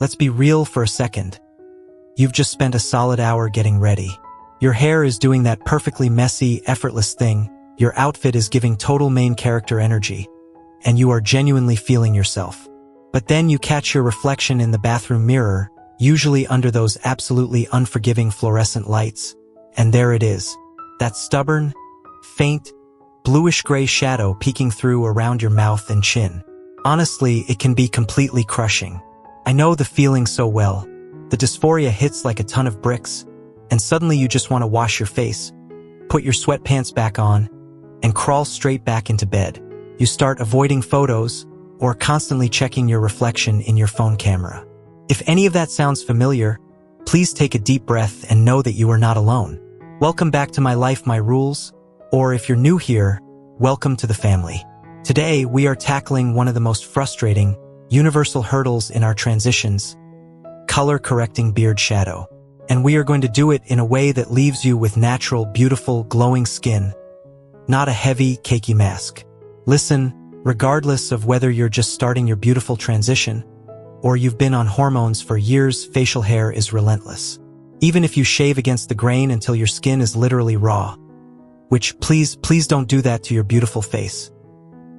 Let's be real for a second. You've just spent a solid hour getting ready. Your hair is doing that perfectly messy, effortless thing. Your outfit is giving total main character energy. And you are genuinely feeling yourself. But then you catch your reflection in the bathroom mirror, usually under those absolutely unforgiving fluorescent lights. And there it is. That stubborn, faint, bluish-gray shadow peeking through around your mouth and chin. Honestly, it can be completely crushing. I know the feeling so well. The dysphoria hits like a ton of bricks, and suddenly you just want to wash your face, put your sweatpants back on, and crawl straight back into bed. You start avoiding photos or constantly checking your reflection in your phone camera. If any of that sounds familiar, please take a deep breath and know that you are not alone. Welcome back to My Life, My Rules, or if you're new here, welcome to the family. Today, we are tackling one of the most frustrating, universal hurdles in our transitions, color-correcting beard shadow. And we are going to do it in a way that leaves you with natural, beautiful, glowing skin, not a heavy, cakey mask. Listen, regardless of whether you're just starting your beautiful transition or you've been on hormones for years, facial hair is relentless. Even if you shave against the grain until your skin is literally raw, which please don't do that to your beautiful face.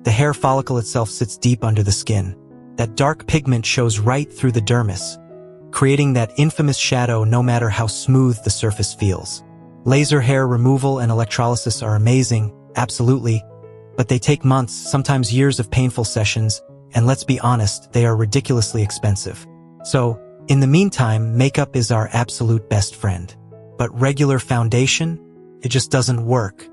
The hair follicle itself sits deep under the skin. That dark pigment shows right through the dermis, creating that infamous shadow no matter how smooth the surface feels. Laser hair removal and electrolysis are amazing, absolutely, but they take months, sometimes years of painful sessions, and let's be honest, they are ridiculously expensive. So, in the meantime, makeup is our absolute best friend. But regular foundation? It just doesn't work.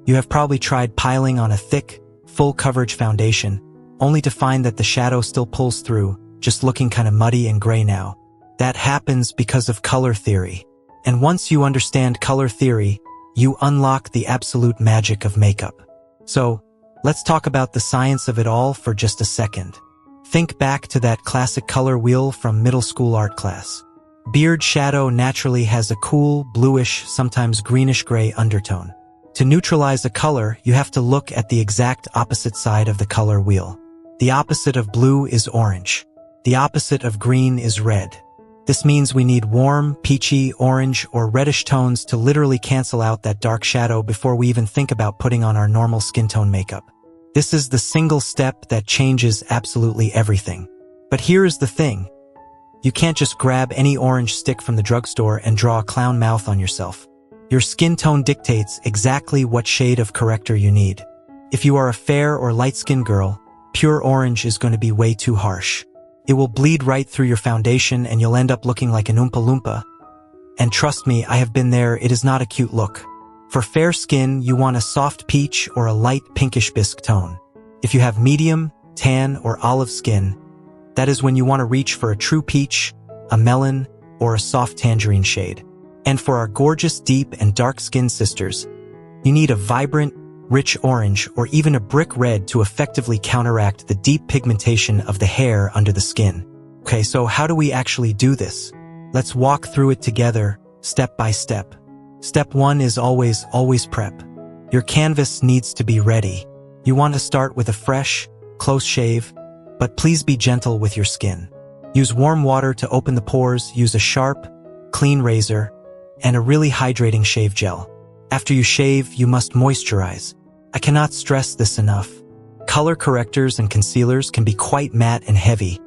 You have probably tried piling on a thick, full coverage foundation, only to find that the shadow still pulls through, just looking kind of muddy and gray now. That happens because of color theory. And once you understand color theory, you unlock the absolute magic of makeup. So, let's talk about the science of it all for just a second. Think back to that classic color wheel from middle school art class. Beard shadow naturally has a cool, bluish, sometimes greenish-gray undertone. To neutralize a color, you have to look at the exact opposite side of the color wheel. The opposite of blue is orange. The opposite of green is red. This means we need warm, peachy, orange, or reddish tones to literally cancel out that dark shadow before we even think about putting on our normal skin tone makeup. This is the single step that changes absolutely everything. But here is the thing. You can't just grab any orange stick from the drugstore and draw a clown mouth on yourself. Your skin tone dictates exactly what shade of corrector you need. If you are a fair or light-skinned girl, pure orange is going to be way too harsh. It will bleed right through your foundation and you'll end up looking like an Oompa Loompa. And trust me, I have been there, it is not a cute look. For fair skin, you want a soft peach or a light pinkish bisque tone. If you have medium, tan, or olive skin, that is when you want to reach for a true peach, a melon, or a soft tangerine shade. And for our gorgeous deep and dark-skinned sisters, you need a vibrant, rich orange or even a brick red to effectively counteract the deep pigmentation of the hair under the skin. Okay, so how do we actually do this? Let's walk through it together, step by step. Step 1 is always prep. Your canvas needs to be ready. You want to start with a fresh, close shave, but please be gentle with your skin. Use warm water to open the pores, use a sharp, clean razor, and a really hydrating shave gel. After you shave, you must moisturize. I cannot stress this enough. Color correctors and concealers can be quite matte and heavy,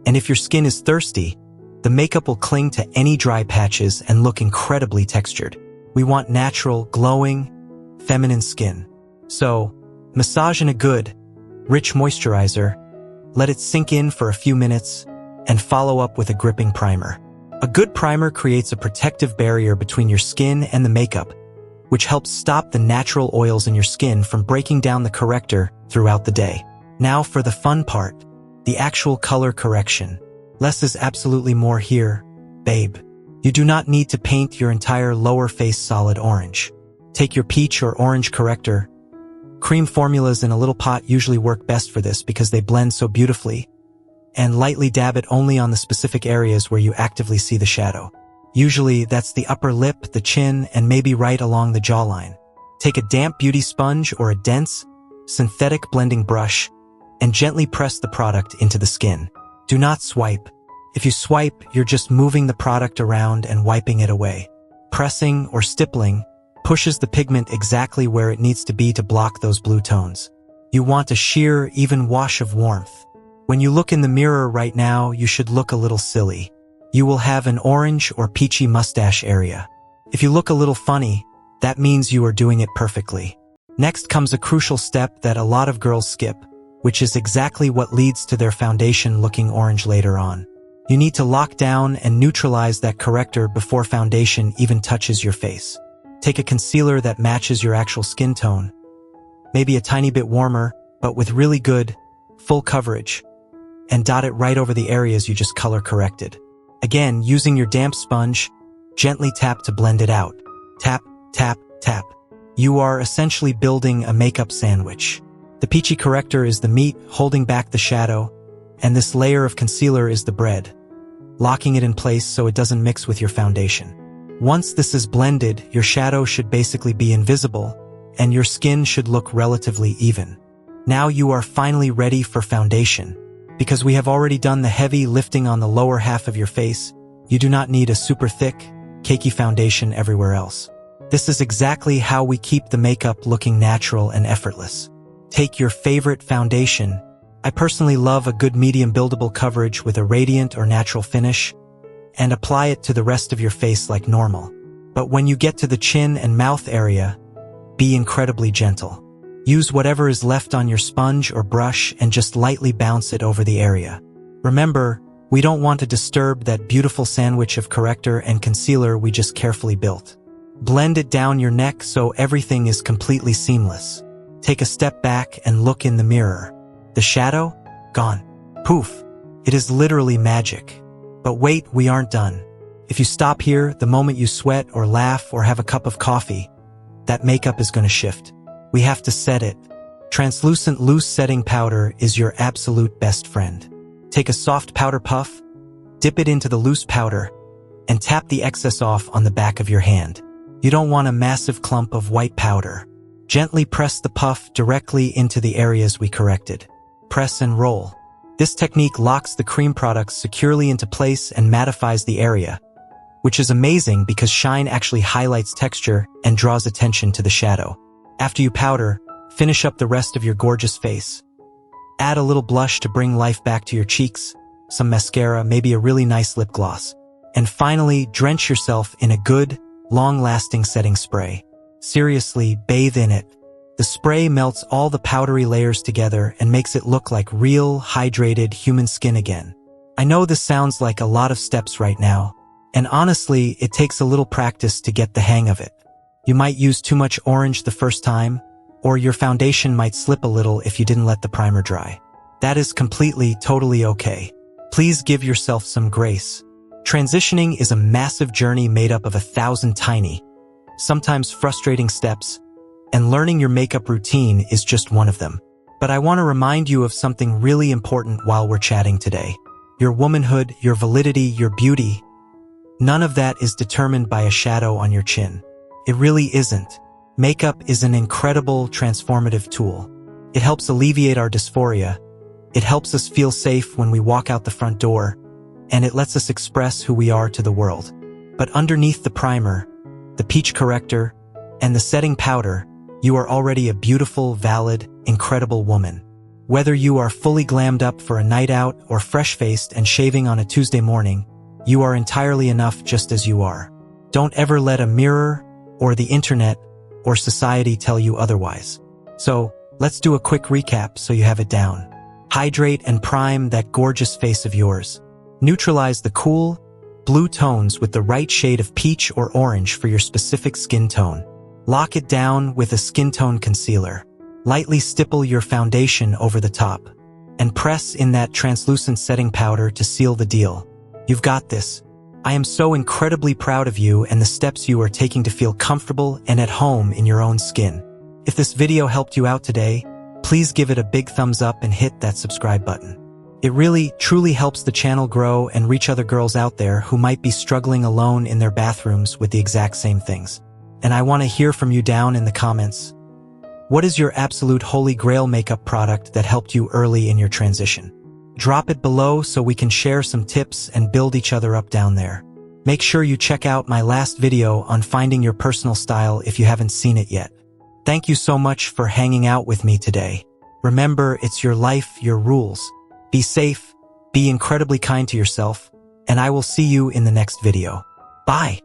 and if your skin is thirsty, the makeup will cling to any dry patches and look incredibly textured. We want natural, glowing, feminine skin. So, massage in a good, rich moisturizer, let it sink in for a few minutes, and follow up with a gripping primer. A good primer creates a protective barrier between your skin and the makeup, which helps stop the natural oils in your skin from breaking down the corrector throughout the day. Now for the fun part, the actual color correction. Less is absolutely more here, babe. You do not need to paint your entire lower face solid orange. Take your peach or orange corrector. Cream formulas in a little pot usually work best for this because they blend so beautifully, and lightly dab it only on the specific areas where you actively see the shadow. Usually, that's the upper lip, the chin, and maybe right along the jawline. Take a damp beauty sponge or a dense, synthetic blending brush and gently press the product into the skin. Do not swipe. If you swipe, you're just moving the product around and wiping it away. Pressing or stippling pushes the pigment exactly where it needs to be to block those blue tones. You want a sheer, even wash of warmth. When you look in the mirror right now, you should look a little silly. You will have an orange or peachy mustache area. If you look a little funny, that means you are doing it perfectly. Next comes a crucial step that a lot of girls skip, which is exactly what leads to their foundation looking orange later on. You need to lock down and neutralize that corrector before foundation even touches your face. Take a concealer that matches your actual skin tone, maybe a tiny bit warmer, but with really good, full coverage, and dot it right over the areas you just color corrected. Again, using your damp sponge, gently tap to blend it out. Tap, tap, tap. You are essentially building a makeup sandwich. The peachy corrector is the meat holding back the shadow, and this layer of concealer is the bread, locking it in place so it doesn't mix with your foundation. Once this is blended, your shadow should basically be invisible, and your skin should look relatively even. Now you are finally ready for foundation. Because we have already done the heavy lifting on the lower half of your face, you do not need a super thick, cakey foundation everywhere else. This is exactly how we keep the makeup looking natural and effortless. Take your favorite foundation. I personally love a good medium buildable coverage with a radiant or natural finish, and apply it to the rest of your face like normal. But when you get to the chin and mouth area, be incredibly gentle. Use whatever is left on your sponge or brush and just lightly bounce it over the area. Remember, we don't want to disturb that beautiful sandwich of corrector and concealer we just carefully built. Blend it down your neck so everything is completely seamless. Take a step back and look in the mirror. The shadow? Gone. Poof. It is literally magic. But wait, we aren't done. If you stop here, the moment you sweat or laugh or have a cup of coffee, that makeup is going to shift. We have to set it. Translucent loose setting powder is your absolute best friend. Take a soft powder puff, dip it into the loose powder, and tap the excess off on the back of your hand. You don't want a massive clump of white powder. Gently press the puff directly into the areas we corrected. Press and roll. This technique locks the cream products securely into place and mattifies the area, which is amazing because shine actually highlights texture and draws attention to the shadow. After you powder, finish up the rest of your gorgeous face. Add a little blush to bring life back to your cheeks, some mascara, maybe a really nice lip gloss. And finally, drench yourself in a good, long-lasting setting spray. Seriously, bathe in it. The spray melts all the powdery layers together and makes it look like real, hydrated human skin again. I know this sounds like a lot of steps right now, and honestly, it takes a little practice to get the hang of it. You might use too much orange the first time, or your foundation might slip a little if you didn't let the primer dry. That is completely, totally okay. Please give yourself some grace. Transitioning is a massive journey made up of 1,000 tiny, sometimes frustrating steps, and learning your makeup routine is just one of them. But I want to remind you of something really important while we're chatting today. Your womanhood, your validity, your beauty, none of that is determined by a shadow on your chin. It really isn't. Makeup is an incredible transformative tool. It helps alleviate our dysphoria. It helps us feel safe when we walk out the front door, and it lets us express who we are to the world. But underneath the primer, the peach corrector, and the setting powder, you are already a beautiful, valid, incredible woman. Whether you are fully glammed up for a night out or fresh-faced and shaving on a Tuesday morning, you are entirely enough just as you are. Don't ever let a mirror, or the internet, or society tell you otherwise. So, let's do a quick recap so you have it down. Hydrate and prime that gorgeous face of yours. Neutralize the cool, blue tones with the right shade of peach or orange for your specific skin tone. Lock it down with a skin tone concealer. Lightly stipple your foundation over the top. And press in that translucent setting powder to seal the deal. You've got this. I am so incredibly proud of you and the steps you are taking to feel comfortable and at home in your own skin. If this video helped you out today, please give it a big thumbs up and hit that subscribe button. It really, truly helps the channel grow and reach other girls out there who might be struggling alone in their bathrooms with the exact same things. And I want to hear from you down in the comments. What is your absolute holy grail makeup product that helped you early in your transition? Drop it below so we can share some tips and build each other up down there. Make sure you check out my last video on finding your personal style if you haven't seen it yet. Thank you so much for hanging out with me today. Remember, it's your life, your rules. Be safe, be incredibly kind to yourself, and I will see you in the next video. Bye!